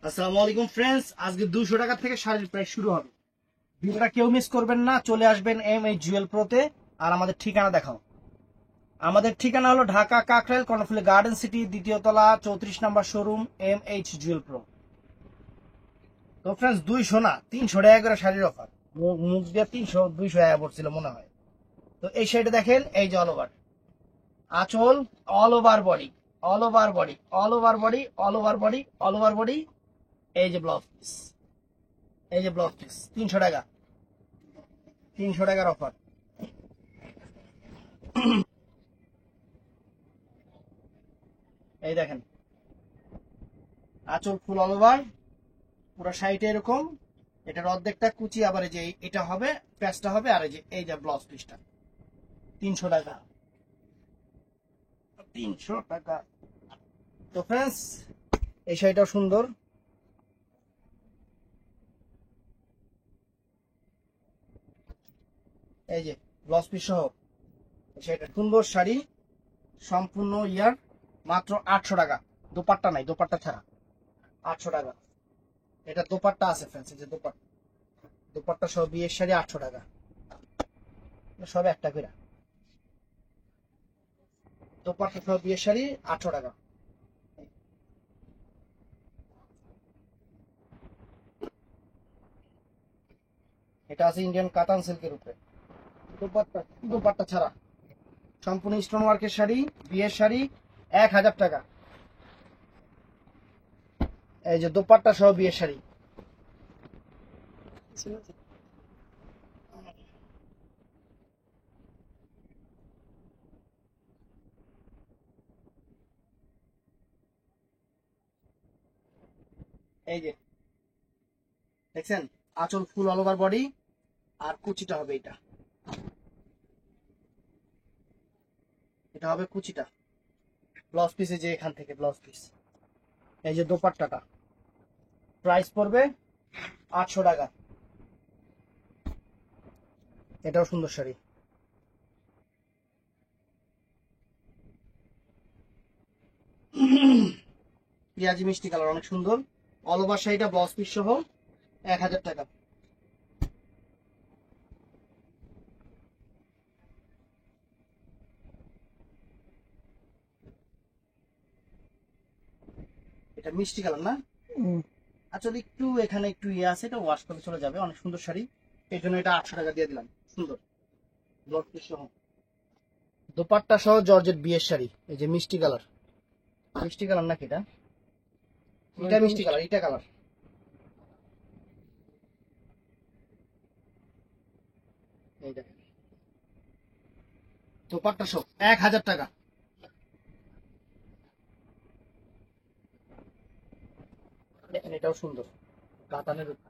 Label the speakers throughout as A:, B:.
A: আসসালামু আলাইকুম ফ্রেন্ডস, আজকে 200 টাকা থেকে শাড়ির প্রাইস শুরু হবে। ভিডিওটা কেউ মিস করবেন না, চলে আসবেন MH জুয়েল প্রোতে। আর আমাদের ঠিকানা দেখাও। আমাদের ঠিকানা হলো ঢাকা কাকরাইল কর্ণফুলী গার্ডেন সিটি, দ্বিতীয় তলা, 34 নম্বর শোরুম, MH জুয়েল প্রো। তো ফ্রেন্ডস, 200 না 300 টাকা করে শাড়ির অফার। মুখ দিয়ে 200 টাকা পড়ছিল মনে হয়। তো এই শাড়িটা দেখেন, এই যে অল ওভার আঁচল, all over body, all over body, all over body, all over body, all over body. এই যে ব্লাউজ পিস, এই যে ব্লাউজ পিস 300 টাকা, 300 টাকার অফার। এই দেখেন, আঁচল ফুল অল ওভার, পুরো শাড়িটা এরকম। এটার অর্ধেকটা কুচি, আবার এই যে এটা হবে, প্যাচটা হবে, আর এই যে ব্লাউজ পিসটা 300 টাকা, 300 টাকা। তো ফ্রেন্ডস, এই শাড়িটাও সুন্দর। এই যে ব্লাউজ পিস সহ শাড়িটা সুন্দর শাড়ি, সম্পূর্ণ ইয়ার, মাত্র 800 টাকা। দোপাট্টা নাই, দোপাট্টা ছাড়া 800 টাকা। এটা দোপাট্টা আছে ফ্রেন্ডস, এই যে দোপাট্টা, দোপাট্টা সহ বিয়ের শাড়ি 800 টাকা, সব একটা করে। দোপাট্টা সহ বিয়ের শাড়ি 800 টাকা। এটা আছে ইন্ডিয়ান কাতান সিল্কের উপরে, দোপাট্টা, দোপাট্টা ছাড়া, সম্পূর্ণ স্টোন ওয়ার্কের শাড়ি, বিয়ের শাড়ি 1000 টাকা। এই যে দোপাট্টা সহ বিয়ের শাড়ি। এই যে দেখছেন, আঁচল ফুল অল ওভার বডি, আর কুচিটা হবে এটা, এটা হবে কুচিটা। ব্লাউজ পিসে যে এখান থেকে ব্লাউজ পিস। এই যে দোপাট্টাটা, প্রাইস পড়বে 800 টাকা। এটাও সুন্দর শাড়ি। পেঁয়াজি মিষ্টি কালার, অনেক সুন্দর। অল ওভার শাড়িটা ব্লাউজ পিস সহ 1000 টাকা। এটা মিষ্টি কালার না, আসলে একটু এখানে একটু ইয়ে আছে, এটা ওয়াশ করে চলে যাবে। অনেক সুন্দর শাড়ি, এই জন্য এটা 800 টাকা দিয়ে দিলাম। সুন্দর ব্লাউজ পিস সহ, দোপাট্টা সহ জর্জেট বিয়ের শাড়ি। এই যে মিষ্টি কালার, মিষ্টি কালার নাকি এটা, এটা মিষ্টি কালার, এটা কালার। এই দেখেন, দোপাট্টা সহ 1000 টাকা। দেখেন, এটাও সুন্দর, কাতানের উপর,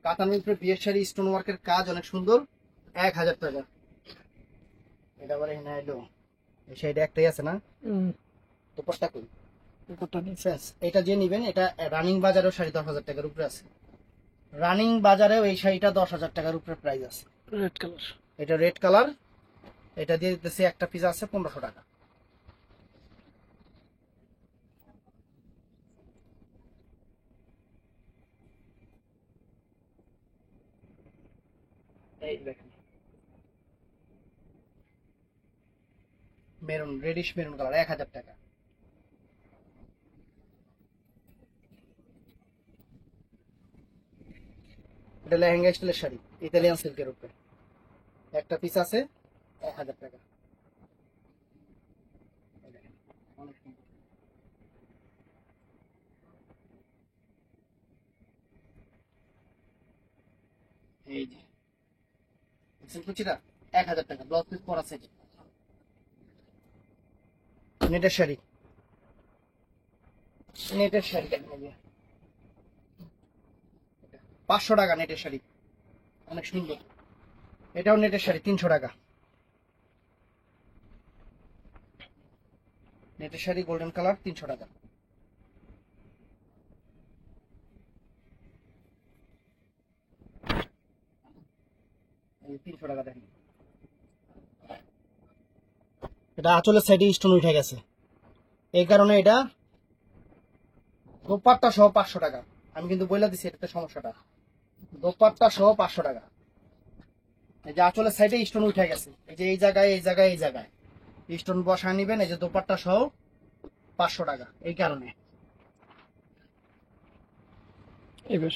A: কাতানের উপরে বিয়ের শাড়ি, স্টোন ওয়ার্কের কাজ, অনেক সুন্দর, 1000 টাকা। এটা আবার এখানে এলো, এই শাড়িটা একটাই আছে না, দোপাট্টা কই, ফ্রেন্ডস এটা যে নিবেন, এটা রানিং বাজারেও শাড়ি 10,000 টাকার উপরে আছে। রানিং বাজারেও এই শাড়িটা 10,000 টাকার উপরে প্রাইস আছে। রেড কালার, এটা রেড কালার। এটা দিয়ে দিতেছি, একটা পিস আছে 1500 টাকা। এই দেখেন, মেরুন, রেডিশ মেরুন কালার, 1000 টাকা। এটা লেহেঙ্গা স্টাইলের শাড়ি, ইতালিয়ান সিল্কের উপরে, একটা পিস আছে 1000 টাকা। এই দেখেন, অনেক সুন্দর। এই যে কুচিটা 1000 টাকা, ব্লাউজ পিস পরা আছে। নেটের শাড়ি, নেটের শাড়ি দেখেন, এই যে 500 টাকা নেটের শাড়ি, অনেক সুন্দর। এটাও নেটের শাড়ি, 300 টাকা। নেটের শাড়ি গোল্ডেন কালার, 300 টাকা। 300 টাকা দেখেন। এটা আঁচলের সাইডে স্টোন উঠে গেছে, এই কারণে এটা দোপাট্টা সহ 500 টাকা। আমি কিন্তু বলে দিচ্ছি এটাতে সমস্যাটা। দোপাট্টা সহ 500 টাকা। এই যে আঁচলের সাইডে স্টোন উঠে গেছে, এই যে এই জায়গায় এই জায়গায় এই জায়গায় স্টোন বসায় নিবেন। এই যে দোপাট্টা সহ 500 টাকা। এই কারণে
B: এবার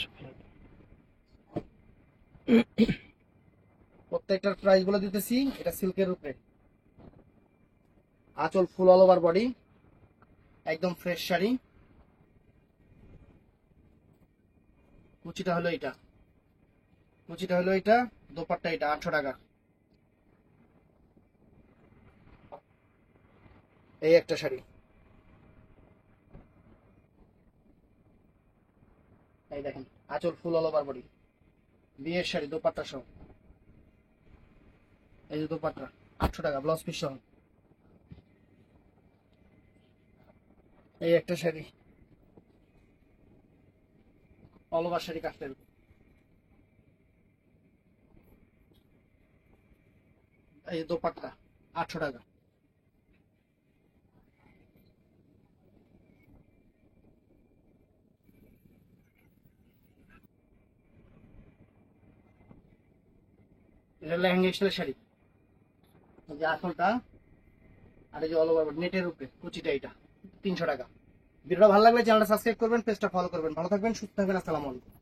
A: প্রত্যেকটার প্রাইস গুলো দিতেছি। এটা সিল্কের উপরে, আঁচল ফুল অল ওভার বডি, একদম ফ্রেশ শাড়ি। কুচিটা হলো এটা, কুচিটা হলো এটা, দোপাট্টা এটা 800 টাকা। এই একটা শাড়ি, এই দেখেন আঁচল ফুল অল ওভার বডি, বিয়ের শাড়ি দোপাট্টা সহ। এই যে দোপাট্টা 800 টাকা ব্লাউজ পিস সহ। এই একটা শাড়ি অল ওভার শাড়ি কাটলেন। এই যে দোপাট্টা 800 টাকা। এটা লেহেঙ্গা স্টাইলের শাড়ি, এই যে আঁচলটা আর এই যে অল ওভার নেটের উপরে কুচিটা, এটা 300 টাকা। ভিডিওটা ভালো লাগলে চ্যানেলটা সাবস্ক্রাইব করবেন, পেজটা ফলো করবেন। ভালো থাকবেন, সুস্থ থাকবেন। আসসালামু আলাইকুম।